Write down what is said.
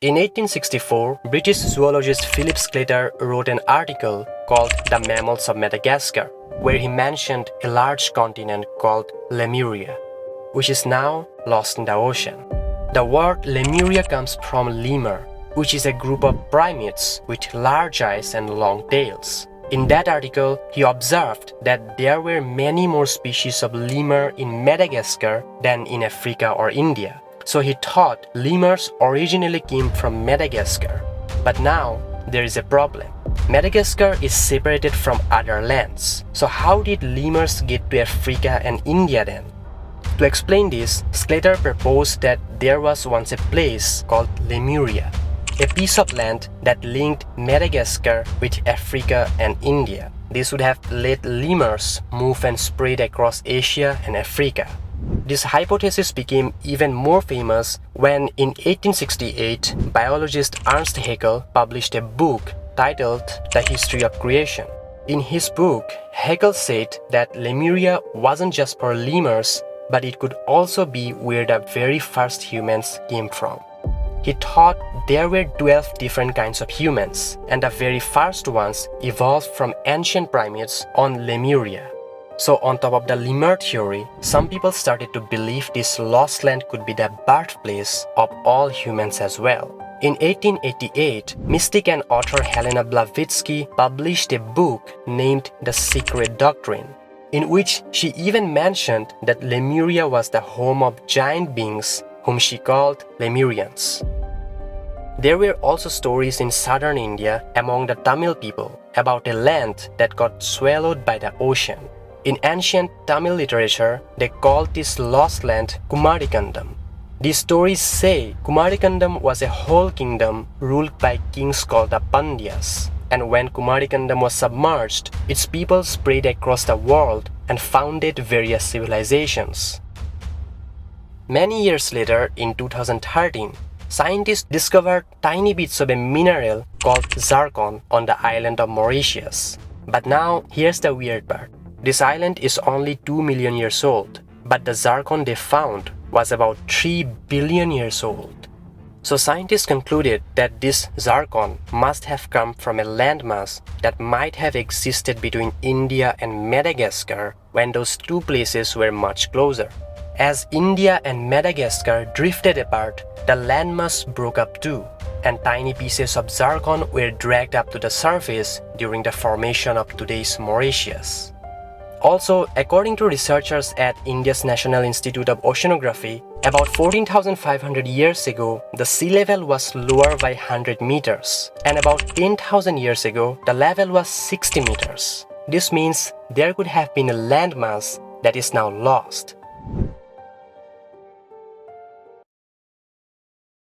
In 1864, British zoologist Philip Sclater wrote an article called The Mammals of Madagascar, where he mentioned a large continent called Lemuria, which is now lost in the ocean. The word Lemuria comes from lemur, which is a group of primates with large eyes and long tails. In that article, he observed that there were many more species of lemur in Madagascar than in Africa or India. So he thought lemurs originally came from Madagascar. But now, there is a problem. Madagascar is separated from other lands. So how did lemurs get to Africa and India then? To explain this, Sclater proposed that there was once a place called Lemuria, a piece of land that linked Madagascar with Africa and India. This would have let lemurs move and spread across Asia and Africa. This hypothesis became even more famous when in 1868, biologist Ernst Haeckel published a book titled The History of Creation. In his book, Haeckel said that Lemuria wasn't just for lemurs, but it could also be where the very first humans came from. He thought there were 12 different kinds of humans, and the very first ones evolved from ancient primates on Lemuria. So on top of the lemur theory, some people started to believe this lost land could be the birthplace of all humans as well. In 1888, mystic and author Helena Blavatsky published a book named The Secret Doctrine, in which she even mentioned that Lemuria was the home of giant beings whom she called Lemurians. There were also stories in southern India among the Tamil people about a land that got swallowed by the ocean. In ancient Tamil literature, they called this lost land Kumari Kandam. These stories say Kumari Kandam was a whole kingdom ruled by kings called the Pandyas. And when Kumari Kandam was submerged, its people spread across the world and founded various civilizations. Many years later, in 2013, scientists discovered tiny bits of a mineral called zircon on the island of Mauritius. But now, here's the weird part. This island is only 2 million years old, but the zircon they found was about 3 billion years old. So scientists concluded that this zircon must have come from a landmass that might have existed between India and Madagascar when those two places were much closer. As India and Madagascar drifted apart, the landmass broke up too, and tiny pieces of zircon were dragged up to the surface during the formation of today's Mauritius. Also, according to researchers at India's National Institute of Oceanography, about 14,500 years ago, the sea level was lower by 100 meters, and about 10,000 years ago, the level was 60 meters. This means there could have been a landmass that is now lost.